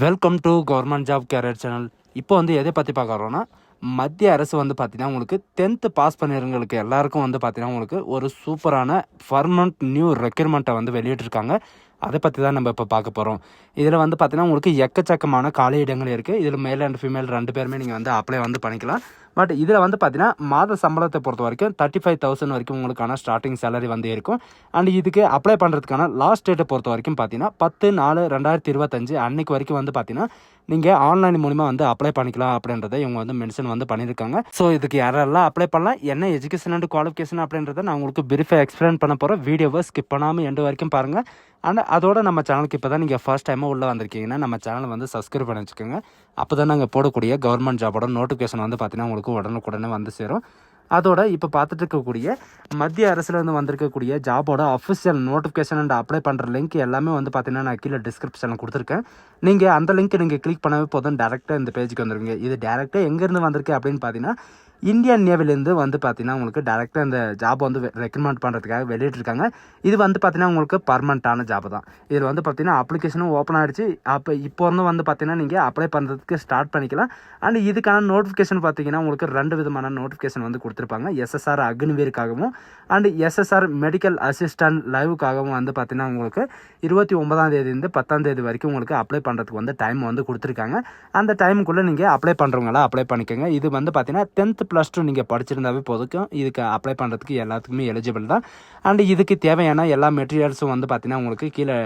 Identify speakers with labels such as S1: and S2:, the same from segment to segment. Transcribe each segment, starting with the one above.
S1: Welcome to government job career channel. இப்போ எதை பற்றி பார்க்குறோன்னா, மத்திய அரசு பார்த்தீங்கன்னா உங்களுக்கு 10th பாஸ் பண்ணிடுறவங்களுக்கு எல்லாருக்கும் பார்த்தீங்கன்னா உங்களுக்கு ஒரு சூப்பரான பர்மனன்ட் நியூ ரெக்யூர்மெண்ட்டை வெளியிட்டிருக்காங்க. அதை பற்றி தான் நம்ம இப்போ பார்க்க போகிறோம். இதில் பார்த்தீங்கன்னா உங்களுக்கு எக்கச்சக்கமான காலி இடங்கள் இருக்குது. இதில் மேல் அண்ட் ஃபீமேல் 2 பேருமே நீங்கள் அப்ளை பண்ணிக்கலாம். பட் இதில் பார்த்தீங்கன்னா மாத சம்பளத்தை பொறுத்த வரைக்கும் 35,000 வரைக்கும் உங்களுக்கான ஸ்டார்டிங் சேலரி இருக்கும். அண்ட் இதுக்கு அப்ளை பண்ணுறதுக்கான லாஸ்ட் டேட்டை பொறுத்த வரைக்கும் பார்த்தீங்கன்னா 10/4/2025 அன்னைக்கு வரைக்கும் பார்த்தீங்கன்னா நீங்கள் ஆன்லைன் மூலிமா அப்ளை பண்ணிக்கலாம் அப்படின்றத இவங்க மென்ஷன் பண்ணியிருக்காங்க. ஸோ இதுக்கு யாரெல்லாம் அப்ளை பண்ணலாம், என்ன எஜுகேஷன் அண்ட் குவாலிஃபிகேஷன் அப்படின்றத நான் உங்களுக்கு பிரீஃபாக எக்ஸ்பிளைன் பண்ண போகிறேன். வீடியோவை ஸ்கிப் பண்ணாமல் எண்டு வரைக்கும் பாருங்கள். அண்ட் அதோட நம்ம சேனலுக்கு இப்போ தான் நீங்கள் ஃபர்ஸ்ட் டைமாக உள்ளே வந்திருக்கீங்கன்னா நம்ம சேனலை சப்ஸ்கிரைப் பண்ணி வச்சுக்கோங்க. அப்போ தான் நாங்கள் போடக்கூடிய கவர்மெண்ட் ஜாபோட நோட்டிஃபிகேஷன் பார்த்தீங்கன்னா உங்களுக்கு உடனுக்குடனே சேரும். அதோட இப்போ பார்த்துட்டு இருக்கக்கூடிய மத்திய அரசுலேருந்து வந்திருக்கக்கூடிய ஜாபோட அஃபிஷியல் நோட்டிஃபிகேஷன் அண்ட் அப்ளை பண்ணுற லிங்க் எல்லாமே பார்த்தீங்கன்னா நான் கீழே டிஸ்கிரிப்ஷனில் கொடுத்துருக்கேன். நீங்கள் அந்த லிங்க் நீங்கள் கிளிக் பண்ணவே போதும், டேரெக்டாக இந்த பேஜுக்கு வந்துருவீங்க. இது டேரெக்டாக எங்கேருந்து வந்திருக்கு அப்படின்னு பார்த்தீங்கன்னா இந்தியன் நேவிலேருந்து பார்த்தீங்கன்னா உங்களுக்கு டேரெக்டாக இந்த ஜாப் ரெக்கமெண்ட் பண்ணுறதுக்காக வெளியிட்டிருக்காங்க. இது பார்த்தீங்கன்னா உங்களுக்கு பர்மனெண்ட்டான ஜாப் தான். இதில் பார்த்தீங்கன்னா அப்ளிகேஷனும் ஓப்பன் ஆகிடுச்சு. அப்போ இப்போ பார்த்தீங்கன்னா நீங்கள் அப்ளை பண்ணுறதுக்கு ஸ்டார்ட் பண்ணிக்கலாம். அண்ட் இதுக்கான நோட்டிஃபிகேஷன் பார்த்தீங்கன்னா உங்களுக்கு 2 விதமான நோட்டிஃபிகேஷன் கொடுத்துருப்பாங்க. எஸ்எஸ்ஆர் அக்னிவீருக்காகவும் அண்ட் எஸ்எஸ்ஆர் மெடிக்கல் அசிஸ்டன்ட் லைவுக்காகவும் பார்த்தீங்கன்னா உங்களுக்கு 29ஆம் தேதியிலேருந்து 10ஆம் தேதி வரைக்கும் உங்களுக்கு அப்ளை பண்ணுறதுக்கு டைம் கொடுத்துருக்காங்க. அந்த டைமுக்குள்ளே நீங்கள் அப்ளை பண்ணுறவங்களாம் அப்ளை பண்ணிக்கோங்க. இது பார்த்தீங்கன்னா 10th +2 நீங்கள் படிச்சிருந்தாவே போதுக்கும். இதுக்கு அப்ளை பண்ணுறதுக்கு எல்லாத்துக்குமே எலிஜிபிள் தான். அண்ட் இதுக்கு தேவையான எல்லா மெட்டீரியல்ஸும் பார்த்தீங்கன்னா உங்களுக்கு கீழே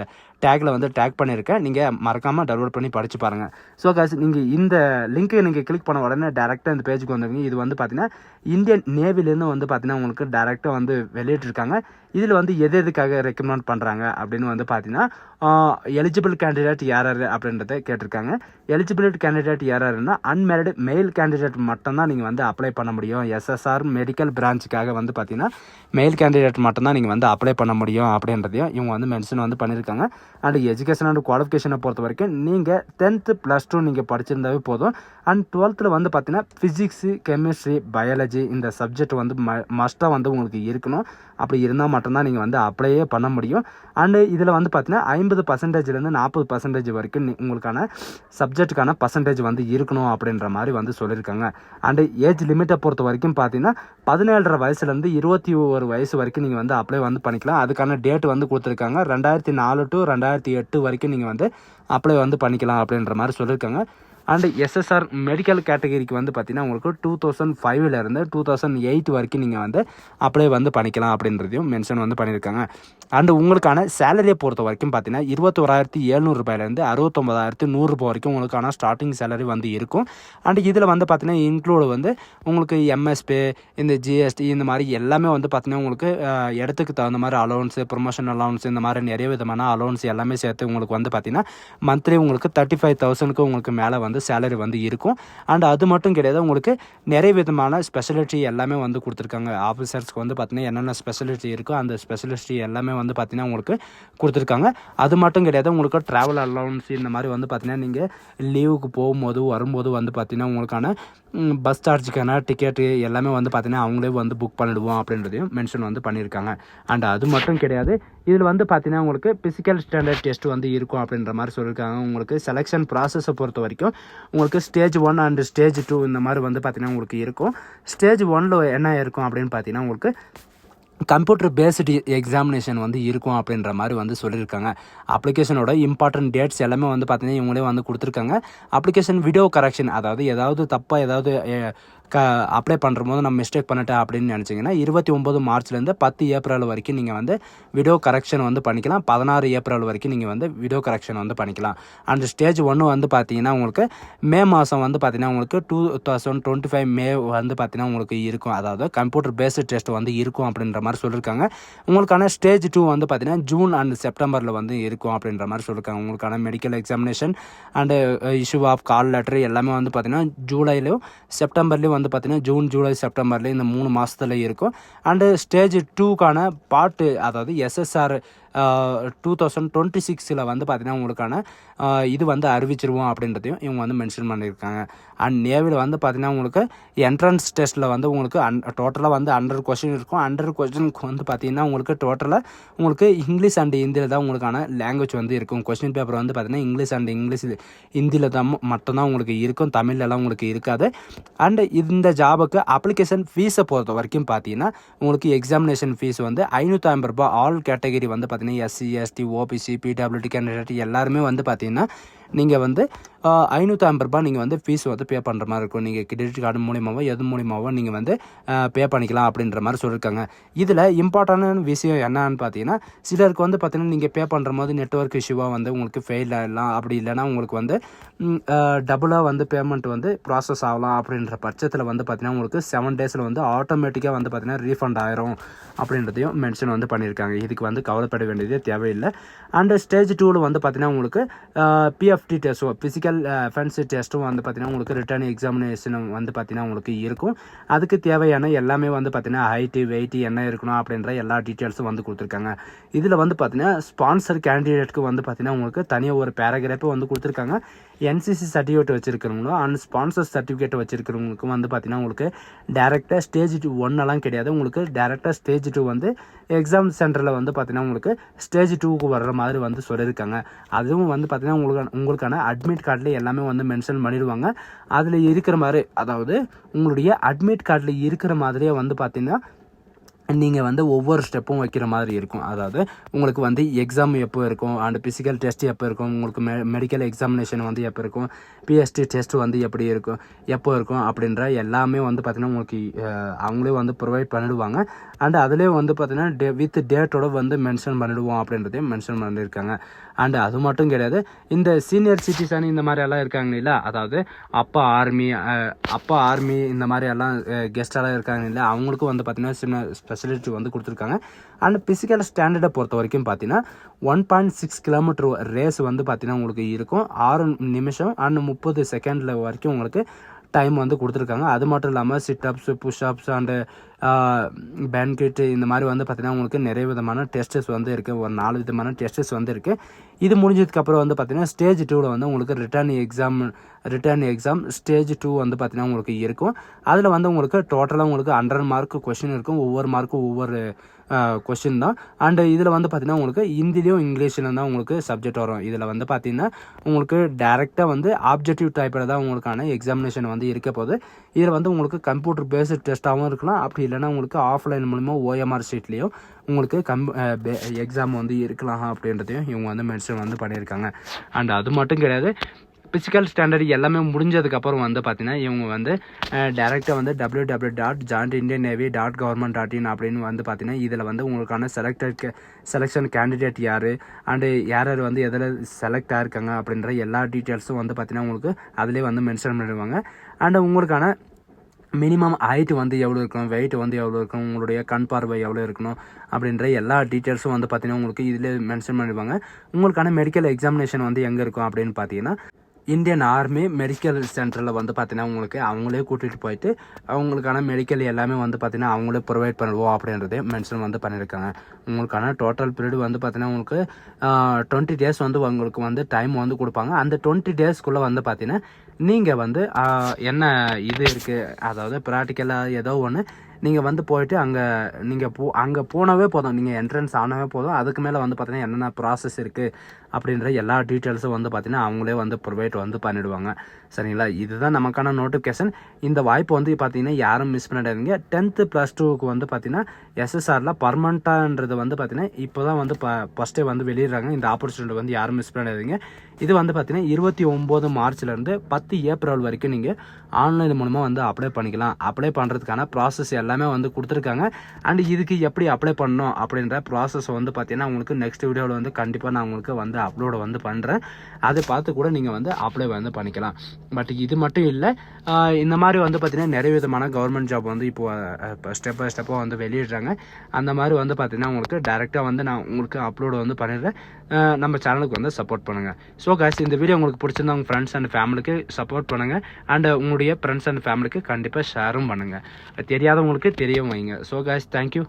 S1: டேக்கில் டேக் பண்ணியிருக்கேன். நீங்கள் மறக்காமல் டவுன்லோட் பண்ணி படித்து பாருங்கள். ஸோ காசு நீங்கள் இந்த லிங்க்கை நீங்கள் கிளிக் பண்ண உடனே டேரெக்டாக இந்த பேஜுக்கு வந்துருங்க. இது பார்த்தீங்கன்னா இந்தியன் நேவிலேருந்து பார்த்தீங்கன்னா உங்களுக்கு டேரெக்டாக வெளியிட்டிருக்காங்க. இதில் எதுக்காக ரெக்கமெண்ட் பண்ணுறாங்க அப்படின்னு பார்த்தீங்கன்னா எலிஜிபிள் கேண்டிடேட் யார் அப்படின்றத கேட்டிருக்காங்க. எலிஜிபிலிட்டி கேண்டிடேட் யாருன்னா அன்மேரிடு மெயில் கேண்டிடேட் மட்டும்தான் நீங்கள் அப்ளை பண்ண முடியும். எஸ்எஸ்ஆர் மெடிக்கல் பிரான்ச்சுக்காக பார்த்தீங்கன்னா மெயில் கேண்டிடேட் மட்டும்தான் நீங்கள் அப்ளை பண்ண முடியும் அப்படின்றதையும் இவங்க மென்ஷன் பண்ணியிருக்காங்க. அண்ட் எஜுகேஷன் அண்ட் குவாலிஃபிகேஷனை பொறுத்த வரைக்கும் நீங்கள் 10th +2 நீங்கள் படிச்சிருந்தாவே போதும். அண்ட் 12th பார்த்தீங்கன்னா ஃபிசிக்ஸு, கெமிஸ்ட்ரி, பயாலஜி இந்த சப்ஜெக்ட் மஸ்ட்டாக உங்களுக்கு இருக்கணும். அப்படி இருந்தால் மட்டும்தான் நீங்கள் அப்ளையே பண்ண முடியும். அண்டு இதில் பார்த்தீங்கன்னா 50%லேருந்து 40% வரைக்கும் உங்களுக்கான சப்ஜெக்ட்டுக்கான பர்சன்டேஜ் இருக்கணும் அப்படின்ற மாதிரி சொல்லியிருக்காங்க. அண்டு ஏஜ் லிமிட்டை பொறுத்த வரைக்கும் பார்த்தீங்கன்னா 17.5 வயசுலேருந்து 21 வயசு வரைக்கும் நீங்கள் அப்ளை பண்ணிக்கலாம். அதுக்கான டேட் கொடுத்துருக்காங்க. 2004 to 2008 வரைக்கும் நீங்கள் அப்ளை பண்ணிக்கலாம் அப்படின்ற மாதிரி சொல்லியிருக்காங்க. அண்ட் எஸ்எஸ்ஆர் மெடிக்கல் கேட்டகரிக்கு பார்த்தீங்கன்னா உங்களுக்கு 2005லேருந்து 2008 வரைக்கும் நீங்கள் அப்ளை பண்ணிக்கலாம் அப்படின்றதையும் மென்ஷன் பண்ணியிருக்காங்க. அண்டு உங்களுக்கான சேலரியை பொறுத்த வரைக்கும் பார்த்தீங்கன்னா 21,700 ரூபாயிலேருந்து 69,100 வரைக்கும் உங்களுக்கான ஸ்டார்டிங் சேலரி இருக்கும். அண்டு இதில் பார்த்தீங்கன்னா இன்க்ளூடு உங்களுக்கு எம்எஸ்பி, இந்த ஜிஎஸ்டி இந்த மாதிரி எல்லாமே பார்த்தீங்கன்னா உங்களுக்கு இடத்துக்கு தகுந்த மாதிரி அலோவன்ஸு, ப்ரொமோஷன் அலோவன்ஸ் இந்த மாதிரி நிறைய விதமான அலோவன்ஸ் எல்லாமே சேர்த்து உங்களுக்கு பார்த்தீங்கன்னா மந்த்லி உங்களுக்கு 35,000க்கு உங்களுக்கு மேலே சேலரி இருக்கும். அண்ட் அது மட்டும் கிடையாது, உங்களுக்கு நிறைய விதமான ஸ்பெஷலிட்டி எல்லாமே கொடுத்துருக்காங்க. ஆஃபீஸர்ஸ்க்கு பார்த்தீங்கன்னா என்னென்ன ஸ்பெஷலிட்டி இருக்கோ அந்த ஸ்பெஷலிட்டி எல்லாமே பார்த்தீங்கன்னா உங்களுக்கு கொடுத்துருக்காங்க. அது மட்டும் கிடையாது, உங்களுக்கு ட்ராவல் அலவன்ஸ் இந்த மாதிரி பார்த்தீங்கன்னா நீங்கள் லீவுக்கு போகும்போது வரும்போது பார்த்தீங்கன்னா உங்களுக்கான பஸ் சார்ஜுக்கான டிக்கெட்டு எல்லாமே பார்த்தீங்கன்னா அவங்களே புக் பண்ணிடுவோம் அப்படின்றதையும் மென்ஷன் பண்ணியிருக்காங்க. அண்ட் அது மட்டும் கிடையாது, இதில் பார்த்தீங்கன்னா உங்களுக்கு ஃபிசிக்கல் ஸ்டாண்டர்ட் டெஸ்ட் இருக்கும் அப்படின்ற மாதிரி சொல்லியிருக்காங்க. உங்களுக்கு செலெக்ஷன் ப்ராசஸை பொறுத்த வரைக்கும் உங்களுக்கு ஸ்டேஜ் 1 அண்ட் ஸ்டேஜ் 2 இந்த மாதிரி பார்த்தீங்கன்னா உங்களுக்கு இருக்கும். ஸ்டேஜ் 1ல் என்ன இருக்கும் அப்படின்னு பார்த்தீங்கன்னா உங்களுக்கு கம்ப்யூட்டர் பேஸ்டு எக்ஸாமினேஷன் இருக்கும் அப்படின்ற மாதிரி சொல்லியிருக்காங்க. அப்ளிகேஷனோட இம்பார்ட்டன்ட் டேட்ஸ் எல்லாமே பார்த்தீங்கன்னா இவங்களே கொடுத்துருக்காங்க. அப்ளிகேஷன் வீடியோ கரெக்ஷன், அதாவது ஏதாவது தப்பாக ஏதாவது அப்ளை பண்ணுற போது நம்ம மிஸ்டேக் பண்ணிட்டேன் அப்படின்னு நினச்சிங்கன்னா 29 மார்ச்லேருந்து 10 ஏப்ரல் வரைக்கும் நீங்கள் வீடியோ கரெக்ஷன் பண்ணிக்கலாம். 16 ஏப்ரல் வரைக்கும் நீங்கள் வீடியோ கரெக்ஷன் பண்ணிக்கலாம். அண்ட் ஸ்டேஜ் 1 பார்த்தீங்கன்னா உங்களுக்கு மே மாதம் பார்த்தீங்கன்னா உங்களுக்கு 2025 மே பார்த்தீங்கன்னா உங்களுக்கு இருக்கும். அதாவது கம்ப்யூட்டர் பேஸ்டு டெஸ்ட் இருக்கும் அப்படின்ற மாதிரி சொல்லியிருக்காங்க. உங்களுக்கான ஸ்டேஜ் 2 பார்த்தீங்கன்னா ஜூன் அண்ட் செப்டம்பரில் இருக்கும் அப்படின்ற மாதிரி சொல்லியிருக்காங்க. உங்களுக்கான medical examination and issue of call letter எல்லாமே பார்த்தீங்கன்னா ஜூலைலையும் செப்டம்பர்லேயும் பார்த்தீங்கன்னா ஜூன், ஜூலை, செப்டம்பர்லேயும் இந்த 3 மாதத்துல இருக்கும். அண்டு ஸ்டேஜ் 2க்கான பார்ட்டு, அதாவது எஸ்எஸ்ஆர் 2026 வந்து பார்த்தீங்கன்னா உங்களுக்கான இது வந்து அறிவிச்சிருவோம் அப்படின்றதையும் இவங்க வந்து மென்ஷன் பண்ணியிருக்காங்க. அண்ட் நேவியில் வந்து பார்த்தீங்கன்னா உங்களுக்கு என்ட்ரன்ஸ் டெஸ்ட்டில் வந்து உங்களுக்கு டோட்டலாக வந்து 100 கொஸ்டின் இருக்கும். 100 கொஸ்டினுக்கு வந்து பார்த்தீங்கன்னா உங்களுக்கு டோட்டலாக உங்களுக்கு இங்கிலீஷ் அண்ட் ஹிந்தியில் தான் உங்களுக்கான லாங்குவேஜ் வந்து இருக்கும். கொஸ்டின் பேப்பர் வந்து பார்த்தீங்கன்னா இங்கிலீஷ் ஹிந்தியில் தான் மட்டும்தான் உங்களுக்கு இருக்கும். தமிழ்லலாம் உங்களுக்கு இருக்காது. அண்ட் இந்த ஜாபுக்கு அப்ளிகேஷன் ஃபீஸை பொறுத்த வரைக்கும் பார்த்தீங்கன்னா உங்களுக்கு எக்ஸாமினேஷன் ஃபீஸ் வந்து ₹550 ஆல் கேட்டகரி வந்து பார்த்தீங்கன்னா SC ST OBC PWD candidate எல்லாருமே வந்து பார்த்தீங்கன்னா நீங்கள் வந்து ₹550 நீங்கள் வந்து ஃபீஸ் வந்து பே பண்ணுற மாதிரி இருக்கும். நீங்கள் கிரெடிட் கார்டு மூலியமாவோ எது மூலியமாவோ நீங்கள் வந்து பே பண்ணிக்கலாம் அப்படின்ற மாதிரி சொல்லியிருக்காங்க. இதில் இம்பார்ட்டண்டான விஷயம் என்னன்னு பார்த்தீங்கன்னா சிலருக்கு வந்து பார்த்தீங்கன்னா நீங்கள் பே பண்ணுற போது நெட்வொர்க் இஷ்யூவாக வந்து உங்களுக்கு ஃபெயில் ஆகிடலாம். அப்படி இல்லைனா உங்களுக்கு வந்து டபுளாக வந்து பேமெண்ட் வந்து ப்ராசஸ் ஆகலாம். அப்படின்ற பட்சத்தில் வந்து பார்த்தீங்கன்னா உங்களுக்கு 7 டேஸில் வந்து ஆட்டோமேட்டிக்காக வந்து பார்த்தீங்கன்னா ரீஃபண்ட் ஆயிரும் அப்படின்றதையும் மென்ஷன் வந்து பண்ணியிருக்காங்க. இதுக்கு வந்து கவலைப்பட வேண்டியதே தேவையில்லை. அண்டு ஸ்டேஜ் 2 வந்து பார்த்தீங்கன்னா உங்களுக்கு PFT டெஸ்ட்டும் ஃபிசிக்கல் ஃபென்சி டெஸ்ட்டும் வந்து பார்த்தீங்கன்னா உங்களுக்கு ரிட்டர்ன் எக்ஸாமினேஷனும் வந்து பார்த்தீங்கன்னா உங்களுக்கு இருக்கும். அதுக்கு தேவையான எல்லாமே வந்து பார்த்தீங்கன்னா ஹைட்டு வெயிட்டு என்ன இருக்கணும் அப்படின்ற எல்லா டீட்டெயில்ஸும் வந்து கொடுத்துருக்காங்க. இதில் வந்து பார்த்தீங்கன்னா ஸ்பான்சர் கேண்டிடேட்டுக்கு வந்து பார்த்தீங்கன்னா உங்களுக்கு தனியாக ஒரு பேராகிராஃபு வந்து கொடுத்துருக்காங்க. NCC சர்டிஃபிகேட் வச்சுருக்கிறவங்களும் அண்ட் ஸ்பான்சர் சர்டிஃபிகேட் வச்சுருக்கிறவங்களுக்கும் வந்து பார்த்தீங்கன்னா உங்களுக்கு டேரெக்டாக ஸ்டேஜ் 1 கிடையாது. உங்களுக்கு டேரெக்டாக ஸ்டேஜ் 2 வந்து எக்ஸாம் சென்டரில் வந்து பார்த்தீங்கன்னா உங்களுக்கு ஸ்டேஜ் 2க்கு வர்ற மாதிரி வந்து சொல்லியிருக்காங்க. அதுவும் வந்து பார்த்தீங்கன்னா உங்களுக்கான அட்மிட் கார்டில் எல்லாமே வந்து மென்ஷன் பண்ணிடுவாங்க. அதில் இருக்கிற மாதிரி, அதாவது உங்களுடைய அட்மிட் கார்டில் இருக்கிற மாதிரியே வந்து பார்த்தீங்கன்னா நீங்கள் வந்து ஒவ்வொரு ஸ்டெப்பும் வைக்கிற மாதிரி இருக்கும். அதாவது உங்களுக்கு வந்து எக்ஸாம் எப்போ இருக்கும் அண்ட் ஃபிசிக்கல் டெஸ்ட் எப்போ இருக்கும், உங்களுக்கு மெடிக்கல் எக்ஸாமினேஷன் வந்து எப்போ இருக்கும், PST டெஸ்ட் வந்து எப்படி இருக்கும், எப்போ இருக்கும் அப்படின்ற எல்லாமே வந்து பார்த்திங்கன்னா உங்களுக்கு அவங்களே வந்து ப்ரொவைட் பண்ணிடுவாங்க. அண்ட் அதிலே வந்து பார்த்திங்கன்னா வித் டேட்டோட வந்து மென்ஷன் பண்ணிடுவோம் அப்படின்றதையும் மென்ஷன் பண்ணியிருக்காங்க. அண்டு அது மட்டும் கிடையாது, இந்த சீனியர் சிட்டிசன் இந்த மாதிரி எல்லாம் இருக்காங்க இல்லை, அதாவது அப்பா ஆர்மி இந்த மாதிரி எல்லாம் கெஸ்டெல்லாம் இருக்காங்க இல்லை, அவங்களுக்கும் வந்து பார்த்திங்கன்னா சின்ன ஃபெசிலிட்டி வந்து கொடுத்துருக்காங்க. அண்ட் ஃபிசிக்கல் ஸ்டாண்டர்டை பொறுத்த வரைக்கும் பார்த்தீங்கன்னா 1.6 கிலோமீட்டர் ரேஸ் வந்து பார்த்தீங்கன்னா உங்களுக்கு இருக்கும். 6 நிமிஷம் அண்ட் 30 செகண்டில் வரைக்கும் உங்களுக்கு டைம் வந்து கொடுத்துருக்காங்க. அது மட்டும் இல்லாமல் சிட்டப்ஸ் புஷ்அப்ஸ் அண்டு பேன்கிட் இந்த மாதிரி வந்து பார்த்தீங்கன்னா உங்களுக்கு நிறைய விதமான டெஸ்டஸ் வந்து இருக்குது. ஒரு 4 விதமான டெஸ்டஸ் வந்து இருக்குது. இது முடிஞ்சதுக்கப்புறம் வந்து பார்த்தீங்கன்னா ஸ்டேஜ் 2வில் வந்து உங்களுக்கு ரிட்டர்ன் எக்ஸாம் ஸ்டேஜ் 2 வந்து பார்த்தீங்கன்னா உங்களுக்கு இருக்கும். அதில் வந்து உங்களுக்கு டோட்டலாக உங்களுக்கு 100 மார்க் கொஷின் இருக்கும். ஒவ்வொரு மார்க்கும் ஒவ்வொரு கொஷின் தான். அண்டு இதில் வந்து பார்த்தீங்கன்னா உங்களுக்கு ஹிந்திலையும் இங்கிலீஷ்லையும் தான் உங்களுக்கு சப்ஜெக்ட் வரும். இதில் வந்து பார்த்தீங்கன்னா உங்களுக்கு டேரெக்டாக வந்து ஆப்ஜெக்டிவ் டைப்பில் தான் உங்களுக்கான எக்ஸாமினேஷன் வந்து இருக்க போது. இதில் வந்து உங்களுக்கு கம்ப்யூட்டர் பேஸ்டு டெஸ்ட்டாகவும் இருக்கலாம். அப்படி இல்லைனா உங்களுக்கு ஆஃப்லைன் மூலிமா OMR ஷீட்லேயும் உங்களுக்கு எக்ஸாம் வந்து இருக்கலாம் அப்படின்றதையும் இவங்க வந்து மென்ஷன் வந்து பண்ணியிருக்காங்க. அண்ட் அது மட்டும் கிடையாது, ஃபிசிக்கல் ஸ்டாண்டர்ட் எல்லாமே முடிஞ்சதுக்கப்புறம் வந்து பார்த்தீங்கன்னா இவங்க வந்து டேரெக்டாக வந்து www.jointindiannavy.government.in அப்படின்னு வந்து பார்த்தீங்கன்னா இதில் வந்து உங்களுக்கான செலெக்ஷன் கேண்டிடேட் யார் அண்டு யார் வந்து எதில் செலக்ட் ஆகிருக்காங்க அப்படின்ற எல்லா டீட்டெயில்ஸும் வந்து பார்த்தீங்கன்னா உங்களுக்கு அதிலே வந்து மென்ஷன் பண்ணிடுவாங்க. அண்டு உங்களுக்கான மினிமம் ஹைட்டு வந்து எவ்வளோ இருக்கணும், வெயிட் வந்து எவ்வளோ இருக்கணும், உங்களுடைய கண் பார்வை எவ்வளோ இருக்கணும் அப்படின்ற எல்லா டீட்டெயில்ஸும் வந்து பார்த்தீங்கன்னா உங்களுக்கு இதில் மென்ஷன் பண்ணிடுவாங்க. உங்களுக்கான மெடிக்கல் எக்ஸாமினேஷன் வந்து எங்கே இருக்கும் அப்படின்னு பார்த்தீங்கன்னா இந்தியன் ஆர்மி மெடிக்கல் சென்டரில் வந்து பார்த்தீங்கன்னா உங்களுக்கு அவங்களே கூட்டிகிட்டு போயிட்டு அவங்களுக்கான மெடிக்கல் எல்லாமே வந்து பார்த்தீங்கன்னா அவங்களே ப்ரொவைட் பண்ணுவோம் அப்படின்றதே மென்ஷன் வந்து பண்ணியிருக்காங்க. உங்களுக்கான டோட்டல் பீரியட் வந்து பார்த்தீங்கன்னா உங்களுக்கு 20 டேஸ் வந்து உங்களுக்கு வந்து டைம் வந்து கொடுப்பாங்க. அந்த 20 டேஸ்க்குள்ளே வந்து பார்த்தீங்கன்னா நீங்கள் வந்து என்ன இது இருக்குது, அதாவது ப்ராக்டிக்கலாக ஏதோ ஒன்று நீங்கள் வந்து போயிட்டு அங்கே போனவே போதும், நீங்கள் என்ட்ரன்ஸ் ஆனவே போதும். அதுக்கு மேலே வந்து பார்த்தீங்கன்னா என்னென்ன ப்ராசஸ் இருக்குது அப்படின்ற எல்லா டீட்டெயில்ஸும் வந்து பார்த்தீங்கன்னா அவங்களே வந்து ப்ரொவைட் வந்து பண்ணிவிடுவாங்க. சரிங்களா, இதுதான் நமக்கான நோட்டிஃபிகேஷன். இந்த வாய்ப்பு வந்து பார்த்தீங்கன்னா யாரும் மிஸ் பண்ணிடாதீங்க. 10th +2க்கு வந்து பார்த்தீங்கன்னா SSRல பர்மனண்ட்டான்றது வந்து பார்த்தீங்கன்னா இப்போ தான் வந்து ஃபஸ்ட்டே வந்து வெளியிடுறாங்க. இந்த ஆப்பர்ச்சுனிட்டி வந்து யாரும் மிஸ் பண்ணிடாதீங்க. இது வந்து பார்த்தீங்கன்னா 29 மார்ச்லேருந்து 10 ஏப்ரல் வரைக்கும் நீங்கள் ஆன்லைன் மூலமாக வந்து அப்ளை பண்ணிக்கலாம். அப்ளை பண்ணுறதுக்கான ப்ராசஸ் எல்லாமே வந்து கொடுத்துருக்காங்க. அண்ட் இதுக்கு எப்படி அப்ளை பண்ணணும் அப்படின்ற ப்ராசஸ் வந்து பார்த்தீங்கன்னா உங்களுக்கு நெக்ஸ்ட் வீடியோவில் வந்து கண்டிப்பாக நான் உங்களுக்கு வந்து அப்லோடு வந்து பண்ணுறேன். அதை பார்த்து கூட நீங்கள் வந்து அப்ளை வந்து பண்ணிக்கலாம். பட் இது மட்டும் இல்லை, இந்த மாதிரி வந்து பார்த்தீங்கன்னா நிறைய விதமான கவர்மெண்ட் ஜாப் வந்து இப்போ ஸ்டெப் பை ஸ்டெப்பாக வந்து வெளியிடுறாங்க. அந்த மாதிரி வந்து பார்த்தீங்கன்னா உங்களுக்கு டேரெக்டாக வந்து நான் உங்களுக்கு அப்லோடு வந்து பண்ணிடுறேன். நம்ம சேனலுக்கு வந்து சப்போர்ட் பண்ணுங்கள். ஸோ காய்ஸ், இந்த வீடியோ உங்களுக்கு பிடிச்சிருந்தா உங்கள் ஃப்ரெண்ட்ஸ் அண்ட் ஃபேமிலிக்கு சப்போர்ட் பண்ணுங்கள். அண்ட் உங்களுடைய ஃப்ரெண்ட்ஸ் அண்ட் ஃபேமிலிக்கு கண்டிப்பாக ஷேரும் பண்ணுங்கள். தெரியாதவங்களுக்கு தெரியவும் வைங்க. So guys, thank you.